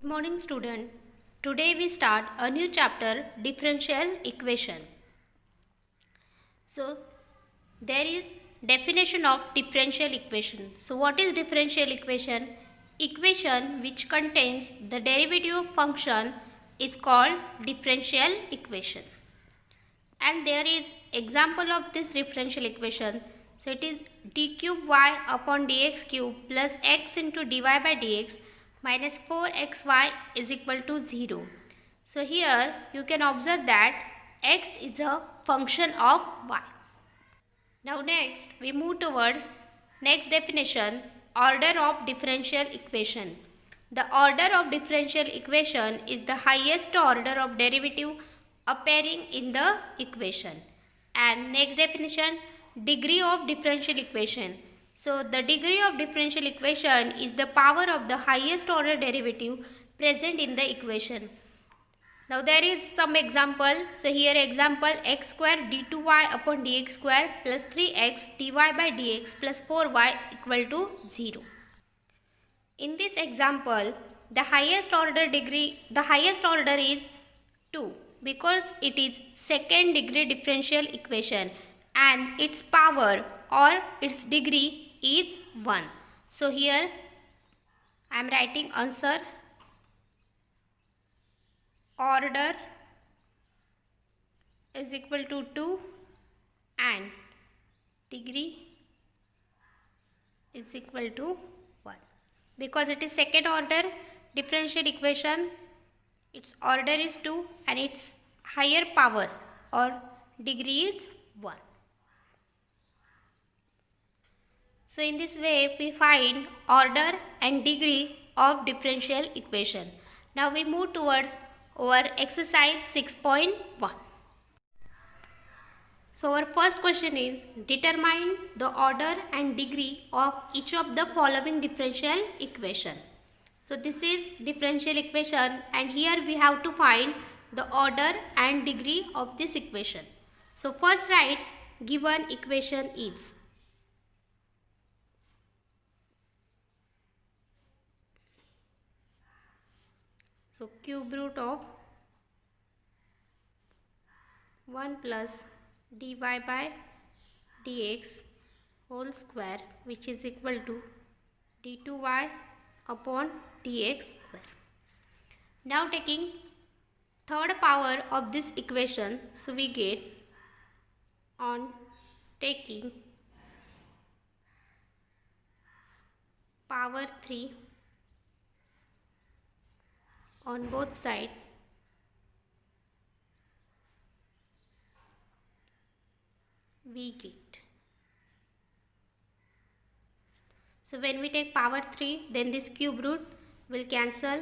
Good morning student. Today we start a new chapter, differential equation. So there is definition of differential equation. So what is differential equation? Equation which contains the derivative of function is called differential equation. And there is example of this differential equation. So it is d cube y upon dx cube plus x into dy by dx minus 4xy is equal to 0. So here you can observe that x is a function of y. Now next we move towards next definition, order of differential equation. The order of differential equation is the highest order of derivative appearing in the equation. And next definition, degree of differential equation. So the degree of differential equation is the power of the highest order derivative present in the equation. Now there is some example. So here example, x square d2y upon dx square plus 3x dy by dx plus 4y equal to 0. In this example, the highest order is 2 because it is second degree differential equation and its power or its degree is 1. So here I am writing answer. Order is equal to 2 and degree is equal to 1. Because it is second order differential equation, its order is 2 and its higher power or degree is 1. So in this way we find order and degree of differential equation. Now we move towards our exercise 6.1. So our first question is, determine the order and degree of each of the following differential equation. So this is differential equation and here we have to find the order and degree of this equation. So first write given equation is. So cube root of 1 plus dy by dx whole square which is equal to d2y upon dx square. Now taking third power of this equation, so we get on taking power 3 on both sides, we get. So when we take power 3, then this cube root will cancel.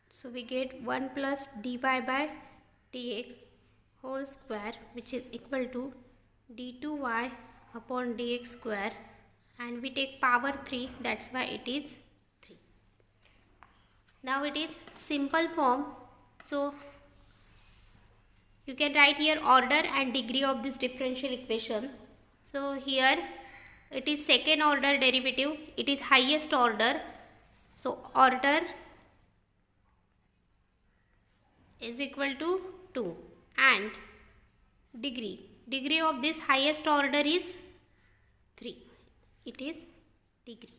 So we get 1 plus dy by dx whole square which is equal to d2y upon dx square, and we take power 3, that's why it is 3. Now it is simple form. So you can write here order and degree of this differential equation. So here it is second order derivative, it is highest order. So order is equal to 2 and degree of this highest order is 3. It is degree.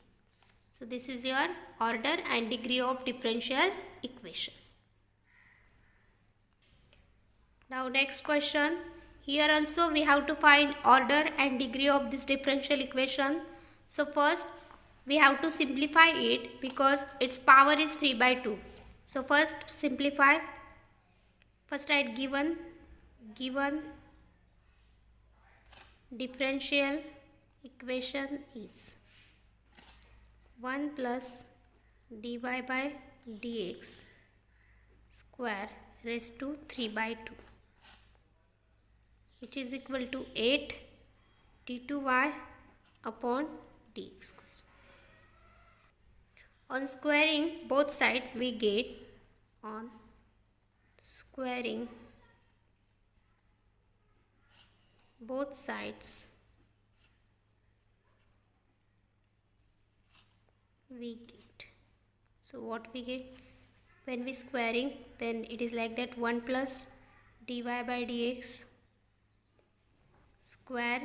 So this is your order and degree of differential equation. Now next question. Here also we have to find order and degree of this differential equation. So first we have to simplify it because its power is 3 by 2. So first simplify. First write given differential equation is 1 plus dy by dx square raised to 3 by 2 which is equal to 8 d2y upon dx square. On squaring both sides we get, on squaring both sides we get. So what we get when we squaring, then it is like that 1 plus dy by dx square,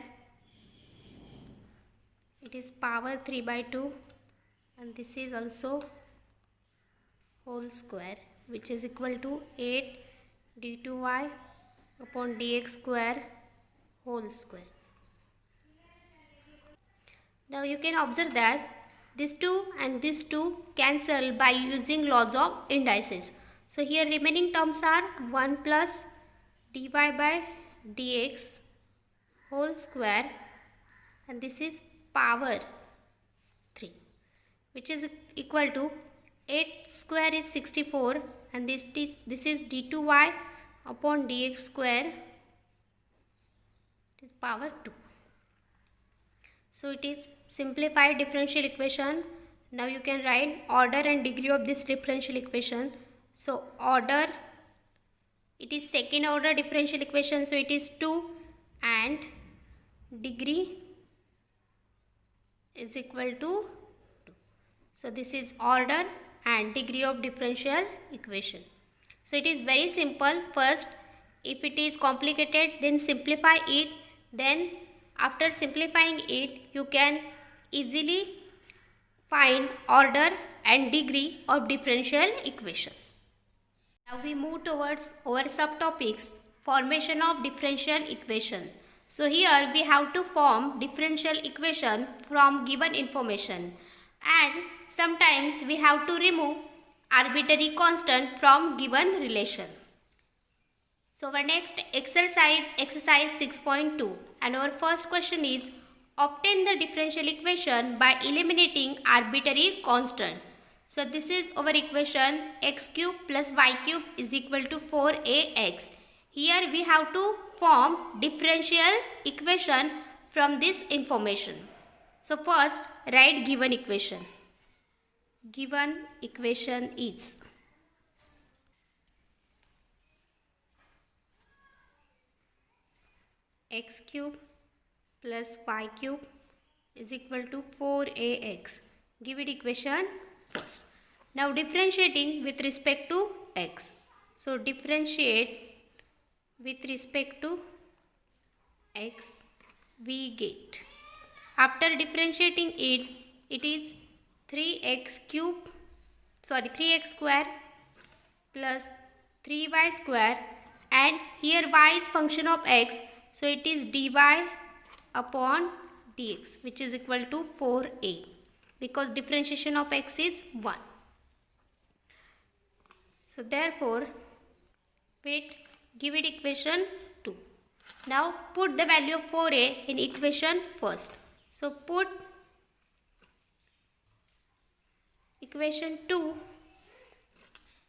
it is power 3 by 2, and this is also whole square, which is equal to 8 d2y upon dx square whole square. Now you can observe that this 2 and this 2 cancel by using laws of indices. So here remaining terms are 1 plus dy by dx whole square, and this is power 3, which is equal to 8 square is 64, and this is d2y upon dx square, it is power 2. So it is simplified differential equation. Now you can write order and degree of this differential equation. So order, it is second order differential equation, so it is 2, and degree is equal to 2. So this is order and degree of differential equation. So it is very simple. First, if it is complicated, then simplify it. Then after simplifying it, you can easily find order and degree of differential equation. Now we move towards our subtopics, formation of differential equation. So here we have to form differential equation from given information, and sometimes we have to remove arbitrary constant from given relation. So our next exercise 6.2, and our first question is obtain the differential equation by eliminating arbitrary constant. So this is our equation, x cube plus y cube is equal to 4ax. Here we have to form differential equation from this information. So first write given equation. Given equation is x cube plus y cube is equal to 4ax. Give it equation first. Now differentiating with respect to x. So differentiate with respect to x, we get, after differentiating it, it is 3x square plus 3y square, and here y is function of x, so it is dy upon dx, which is equal to 4a, because differentiation of x is 1. So therefore, give it equation 2. Now put the value of 4a in equation first. So put equation 2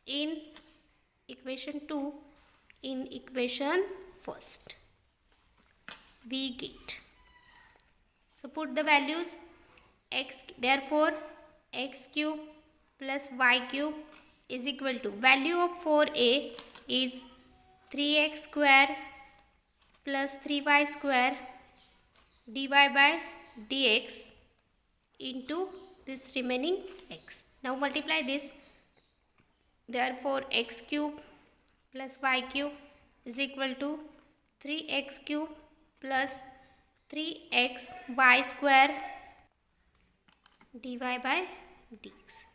in equation first. We get. So put the values x, therefore x cube plus y cube is equal to, value of 4a is 3x square plus 3y square dy by dx into this remaining x. Now multiply this, therefore x cube plus y cube is equal to 3x cube plus 3xy square dy by dx.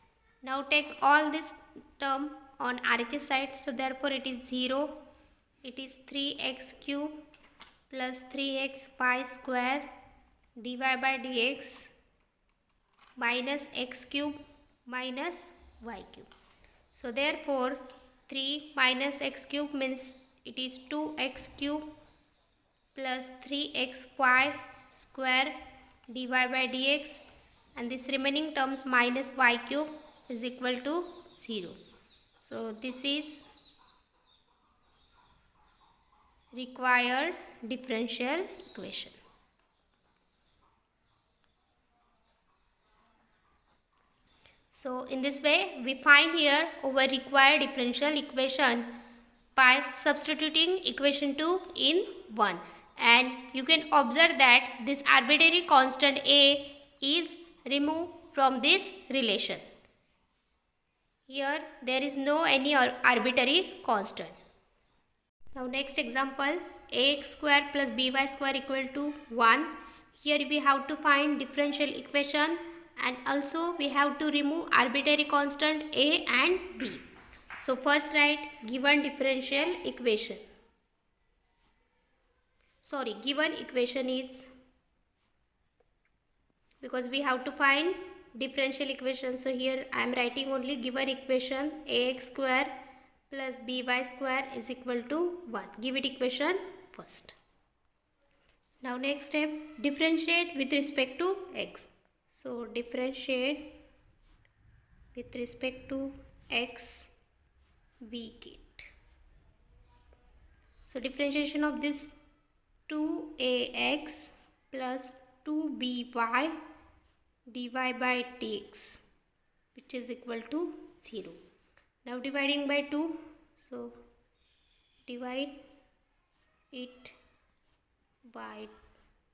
Now take all this term on RHS side, so therefore it is 0. It is 3x cube plus 3xy square dy by dx minus x cube minus y cube. So therefore 3 minus x cube means it is 2x cube plus 3xy square dy by dx, and this remaining terms minus y cube is equal to 0. So this is required differential equation. So in this way we find here our required differential equation by substituting equation 2 in 1, and you can observe that this arbitrary constant a is removed from this relation. Here there is no any arbitrary constant. Now next example, ax square plus by square equal to 1. Here we have to find differential equation and also we have to remove arbitrary constant a and b. So first write given differential equation. Given equation is, because we have to find differential equation, so here I am writing only given equation ax square plus by square is equal to 1. Give it equation first. Now next step, differentiate with respect to x. So differentiate with respect to x we get. So differentiation of this 2ax plus 2by dy by dx, which is equal to 0. Now dividing by 2, so divide it by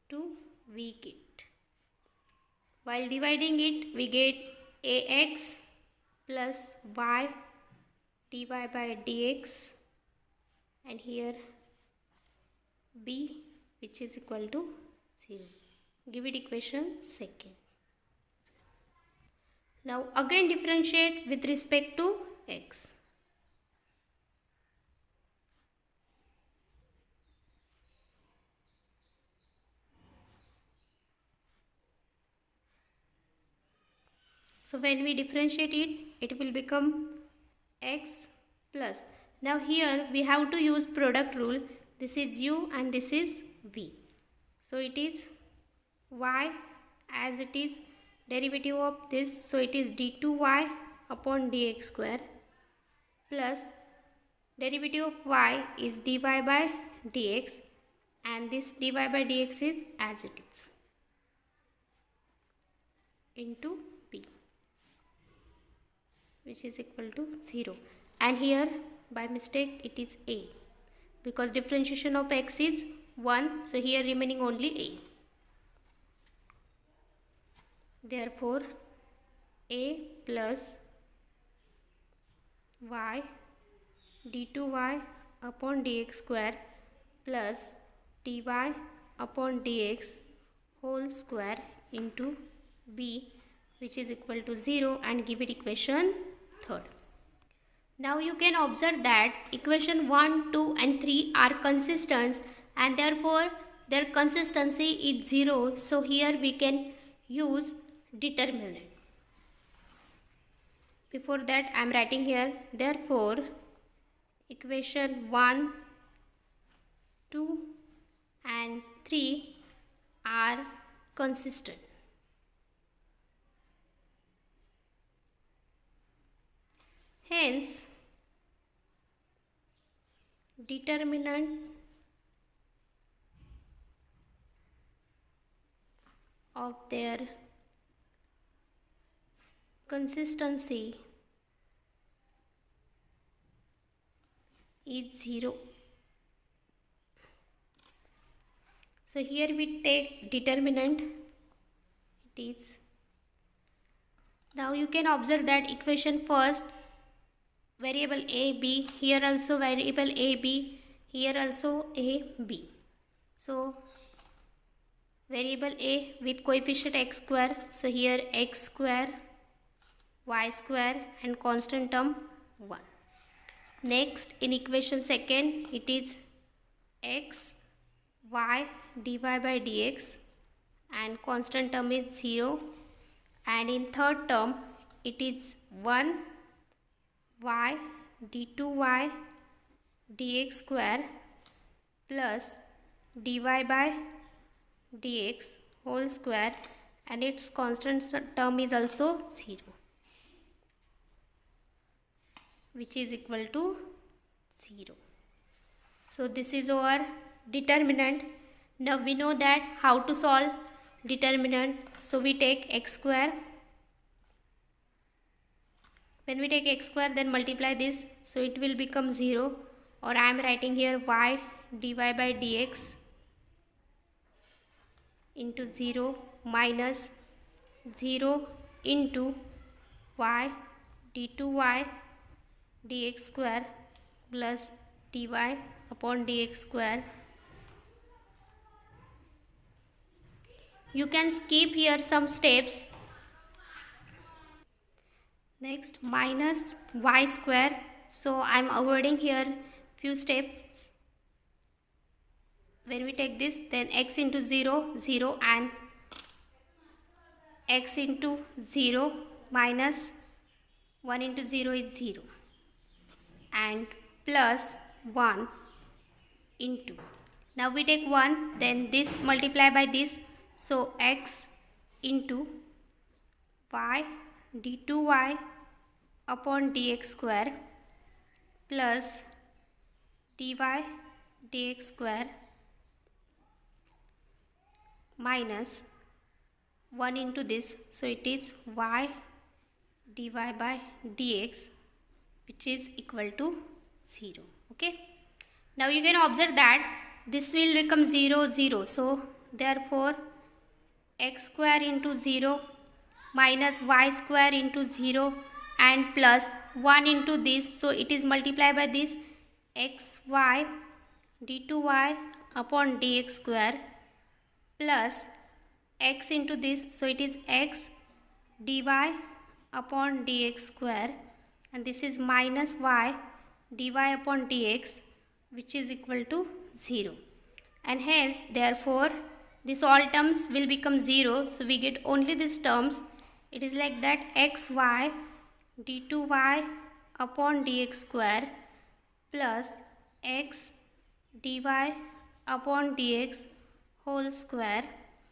2 we get. While dividing it, we get ax plus y dy by dx and here b, which is equal to 0. Give it equation second. Now again differentiate with respect to x. So when we differentiate it, it will become x plus. Now here we have to use product rule. This is u and this is v. So it is y as it is derivative of this. So it is d2y upon dx square plus derivative of y is dy by dx and this dy by dx is as it is into b, which is equal to 0. And here by mistake it is a, because differentiation of x is 1, so here remaining only a. Therefore a plus y d2y upon dx square plus dy upon dx whole square into b, which is equal to 0, and give it equation third. Now you can observe that equation 1, 2 and 3 are consistent and therefore their consistency is 0. So here we can use determinant. Before that I am writing here, therefore equation 1, 2 and 3 are consistent. Hence determinant of their consistency is 0. So here we take determinant, it is. Now you can observe that equation first variable a b, here also variable a b, here also a b. So variable a with coefficient x square, so here x square, y square and constant term 1. Next in equation second it is x, y dy by dx and constant term is 0, and in third term it is 1 y d2y dx square plus dy by dx whole square and its constant term is also 0, which is equal to 0. So this is our determinant. Now we know that how to solve determinant. So we take x square. When we take x square, then multiply this, so it will become 0, or I am writing here y dy by dx into 0 minus 0 into y d2y dx square plus dy upon dx square. You can skip here some steps. Next, minus y square. So I am avoiding here few steps. When we take this, then x into 0, 0, and x into 0 minus 1 into 0 is 0, and plus 1 into. Now we take 1, then this multiply by this. So x into y d2y upon dx square plus dy dx square minus 1 into this. So it is y dy by dx, which is equal to 0. Okay. Now you can observe that this will become 0, 0. So therefore x square into 0 minus y square into 0 and plus 1 into this. So it is multiplied by this xy d2y upon dx square plus x into this. So it is x dy upon dx square, and this is minus y dy upon dx, which is equal to 0. And hence therefore this all terms will become 0. So we get only these terms. It is like that xy d2y upon dx square plus x dy upon dx whole square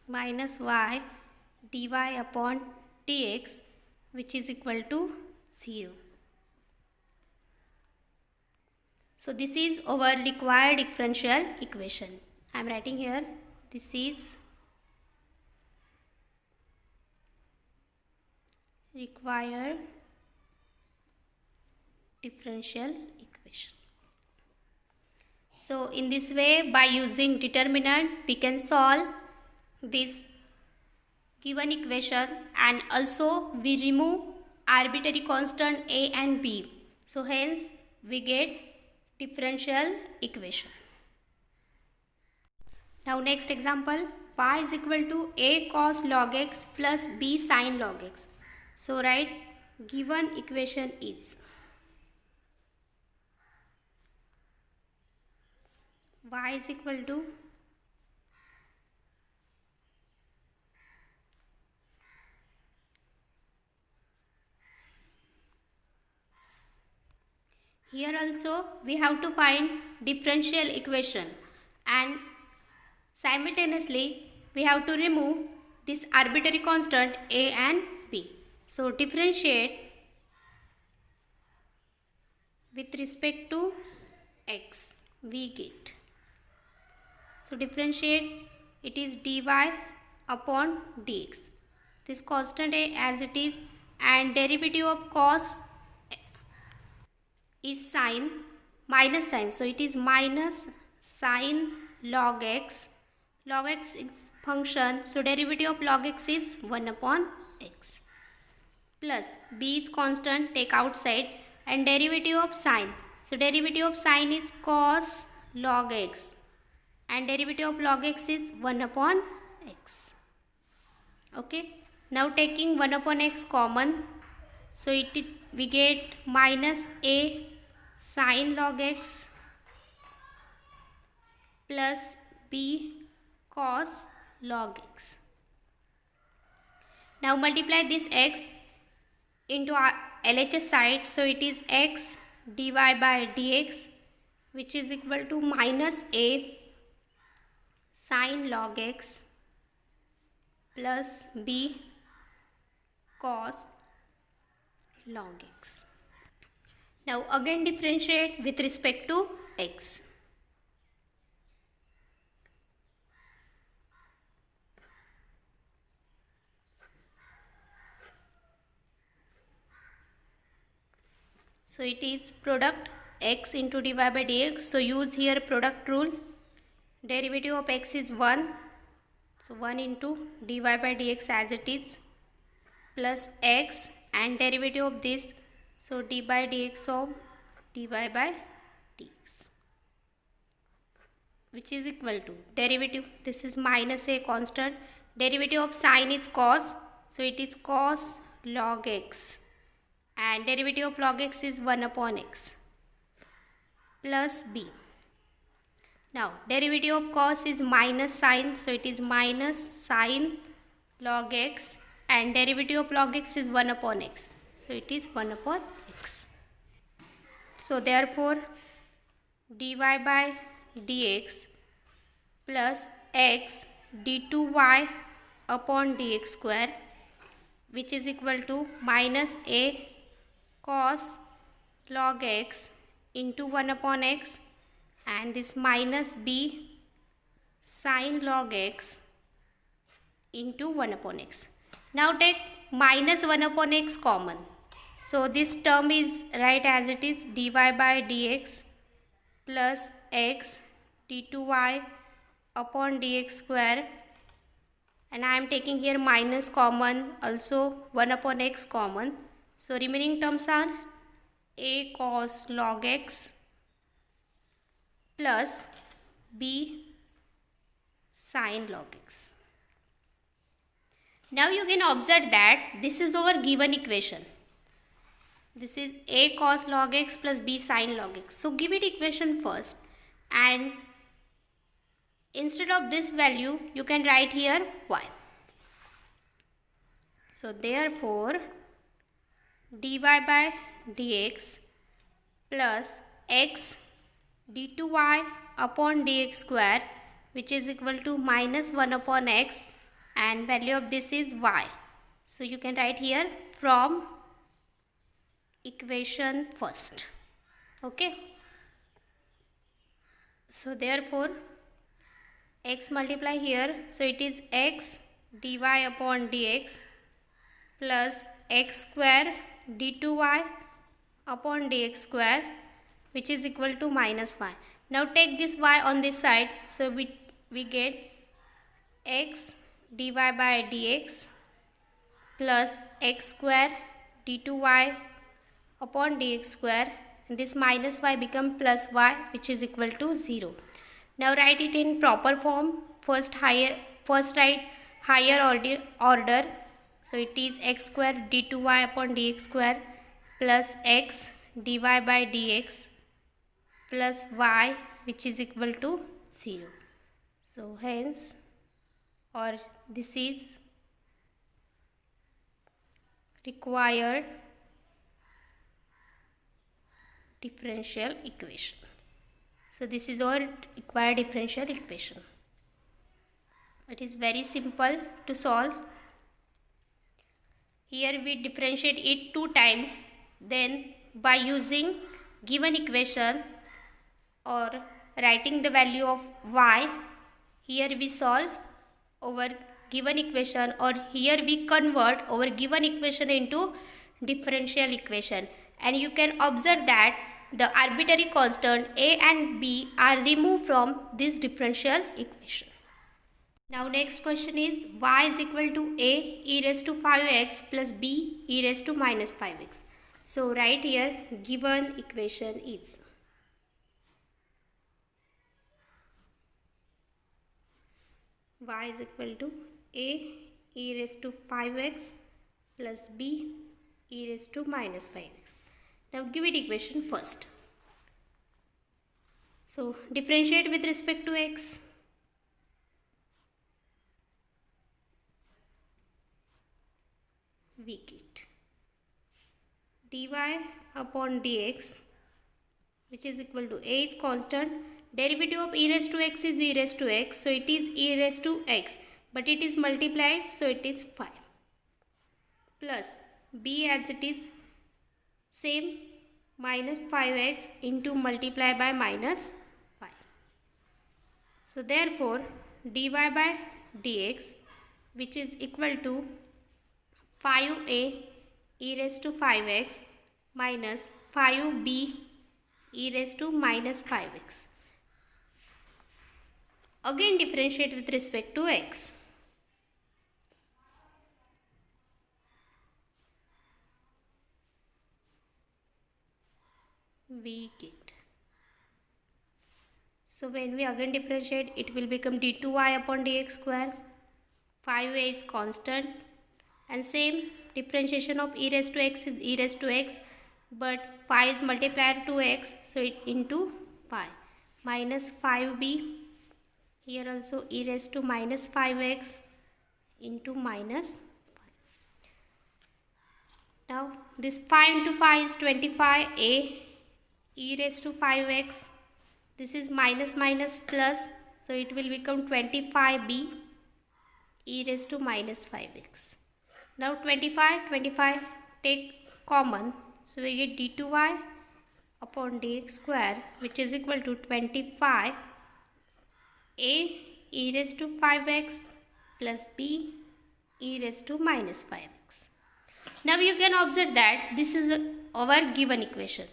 minus y dy upon dx, which is equal to 0. So this is our required differential equation. I am writing here, this is required differential equation. So in this way, by using determinant, we can solve this given equation, and also we remove arbitrary constant a and b. So hence we get differential equation. Now next example, y is equal to a cos log x plus b sin log x. So write given equation is y is equal to here also we have to find differential equation, and simultaneously we have to remove this arbitrary constant a and b. So differentiate with respect to x, we get. So differentiate, it is dy upon dx. This constant a as it is, and derivative of cos is sine minus sine. So it is minus sine log x. Log x is function, so derivative of log x is 1 upon x. Plus b is constant, take outside, and derivative of sine. So derivative of sine is cos log x, and derivative of log x is 1 upon x. Okay. Now taking 1 upon x common, so we get minus a sin log x plus b cos log x. Now multiply this x into our LHS side, so it is x dy by dx, which is equal to minus a sin log x plus b cos log x. Now again differentiate with respect to x. So it is product x into dy by dx. So use here product rule. Derivative of x is 1. So 1 into dy by dx as it is, plus x, and derivative of this. So d by dx of dy by dx, which is equal to derivative. This is minus a constant. Derivative of sine is cos. So it is cos log x. And derivative of log x is 1 upon x plus b. Now derivative of cos is minus sine. So it is minus sine log x. And derivative of log x is 1 upon x. So it is 1 upon x. So therefore dy by dx plus x d2y upon dx square, which is equal to minus a cos log x into 1 upon x, and this minus b sin log x into 1 upon x. Now take minus 1 upon x common. So this term is right as it is, dy by dx plus x d2y upon dx square, and I am taking here minus common, also 1 upon x common. So remaining terms are a cos log x plus b sin log x. Now you can observe that this is our given equation. This is a cos log x plus b sin log x. So give it equation first, and instead of this value you can write here y. So therefore dy by dx plus x d2y upon dx square, which is equal to minus 1 upon x, and value of this is y. So you can write here from equation first. Okay. So therefore x multiply here. So it is x dy upon dx plus x square d2y upon dx square, which is equal to minus y. Now take this y on this side. So we get x dy by dx plus x square d2y upon dx square, and this minus y become plus y, which is equal to 0. Now write it in proper form. First write higher order. So it is x square d2y upon dx square plus x dy by dx plus y, which is equal to 0. So hence, or this is required differential equation. So this is our required differential equation. It is very simple to solve. Here we differentiate it 2 times, then by using given equation or writing the value of y, here we solve our given equation, or here we convert our given equation into differential equation. And you can observe that the arbitrary constant a and b are removed from this differential equation. Now next question is y is equal to a e raised to 5x plus b e raised to minus 5x. So right here given equation is y is equal to a e raised to 5x plus b e raised to minus 5x. Now give it equation first. So differentiate with respect to x. We get dy upon dx, which is equal to a is constant. Derivative of e raised to x is e raised to x. So it is e raised to x, but it is multiplied, so it is 5. Plus b as it is same, minus 5x into multiply by minus 5. So therefore dy by dx, which is equal to 5a e raised to 5x minus 5b e raised to minus 5x. Again differentiate with respect to x. we get. So when we again differentiate, it will become d2y upon dx square. 5a is constant, and same differentiation of e raised to x is e raised to x, but 5 is multiplier to x, so it into pi. Minus 5b, here also e raised to minus 5x into minus 5. Now this 5 into 5 is 25a, e raised to 5x, this is minus minus plus, so it will become 25b e raised to minus 5x. Now 25 take common, so we get d2y upon dx square, which is equal to 25 a e raised to 5x plus b e raised to minus 5x. Now you can observe that this is our given equation.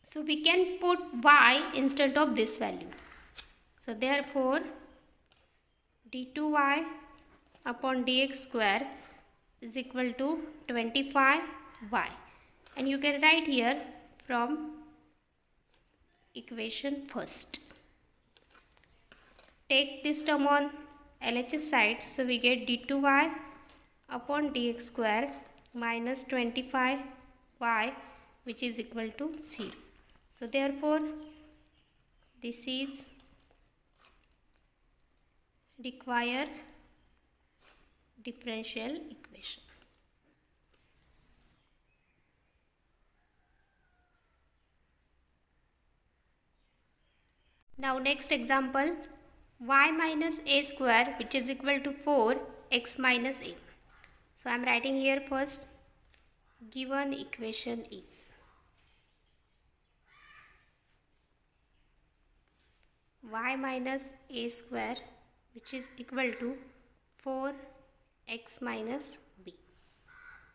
So we can put y instead of this value. So therefore d2y upon dx square is equal to 25y, and you can write here from equation first. Take this term on LHS side, so we get d2y upon dx square minus 25y, which is equal to 0. So therefore this is required differential equation. Now next example, y minus a square, which is equal to 4x minus a. So I am writing here first, given equation is y minus a square, which is equal to 4x minus b.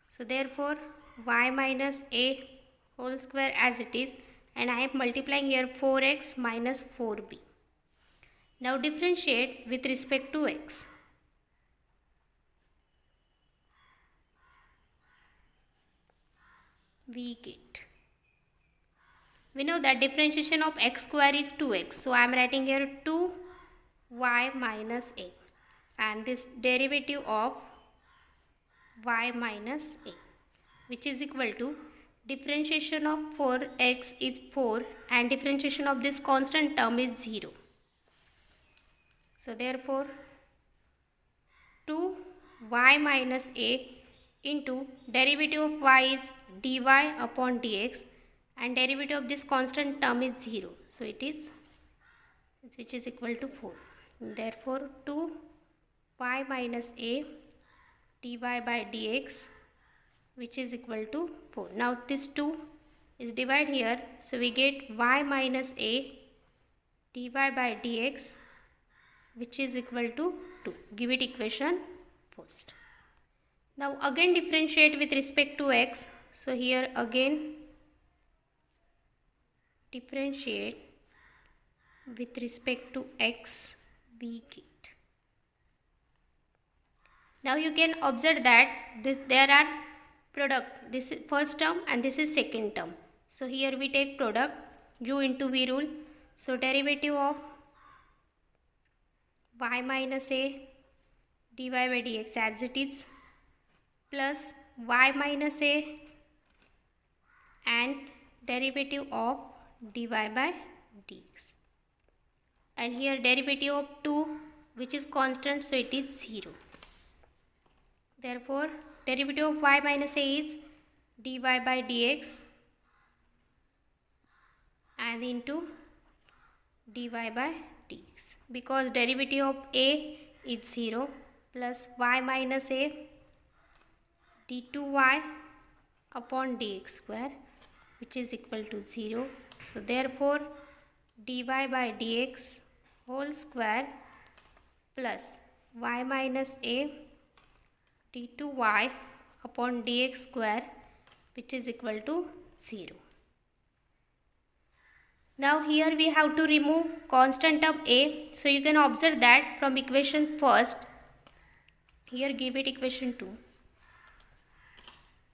So therefore y minus a whole square as it is, and I am multiplying here 4x minus 4b. Now differentiate with respect to x. We know that differentiation of x square is 2x. So I am writing here 2y minus a, and this derivative of y minus a, which is equal to differentiation of 4x is 4, and differentiation of this constant term is 0. So therefore 2y minus a into derivative of y is dy upon dx, and derivative of this constant term is 0. So it is, which is equal to 4. Therefore 2y minus a dy by dx, which is equal to 4. Now this 2 is divided here, so we get y minus a dy by dx, which is equal to 2. Give it equation first. Now again differentiate with respect to x. So here again differentiate with respect to x, we get. Now you can observe that there are product. This is first term and this is second term. So here we take product, u into v rule. So derivative of y minus a dy by dx as it is, plus y minus a and derivative of dy by dx, and here derivative of 2, which is constant, so it is 0. Therefore derivative of y minus a is dy by dx and into dy by dx, because derivative of a is 0, plus y minus a d2y upon dx square, which is equal to 0. So therefore dy by dx whole square plus y minus a d2y upon dx square, which is equal to 0. Now here we have to remove constant term a. So you can observe that from equation first, here give it equation 2.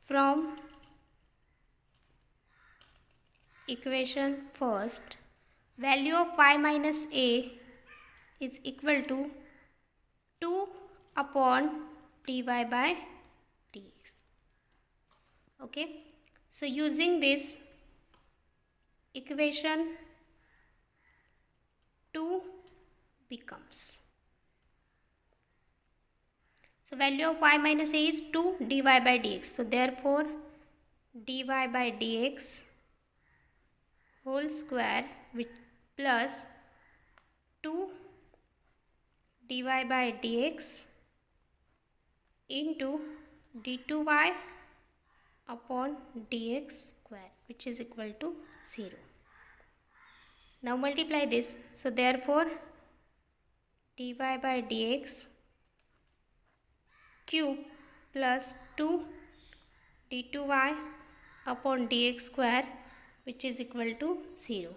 from equation first, value of y minus a is equal to 2 upon dy by dx. Okay, so using this equation 2 becomes, so value of y minus a is 2 dy by dx. So therefore dy by dx whole square with plus 2 dy by dx into d2y upon dx square, which is equal to 0. Now multiply this. So therefore dy by dx cube plus 2 d2y upon dx square, which is equal to 0.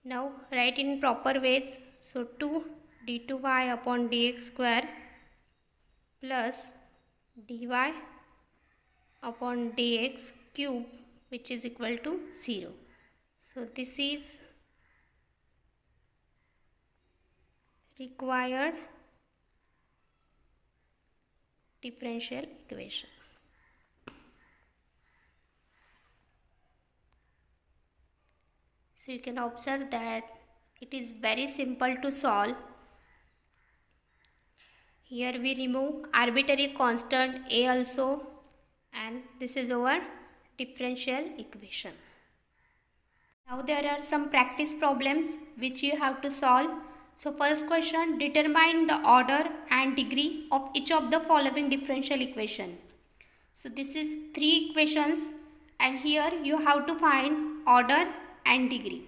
Now write in proper ways. So 2 d2y upon dx square plus dy upon dx cube, which is equal to 0. So this is required differential equation. So you can observe that it is very simple to solve. Here we remove arbitrary constant a also, and this is our differential equation. Now there are some practice problems which you have to solve. So first question, determine the order and degree of each of the following differential equation. So this is 3 equations and here you have to find order and degree.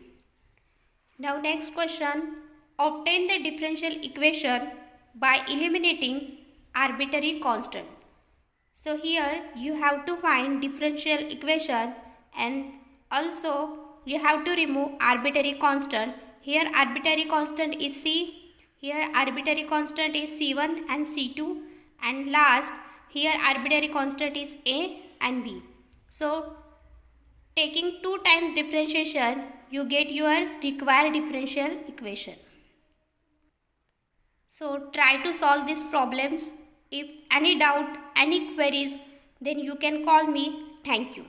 Now next question, obtain the differential equation by eliminating arbitrary constant. So here you have to find differential equation and also you have to remove arbitrary constant. Here arbitrary constant is c, here arbitrary constant is c1 and c2, and last here arbitrary constant is a and b. So taking 2 times differentiation, you get your required differential equation. So try to solve these problems. If any doubt, any queries, then you can call me. Thank you.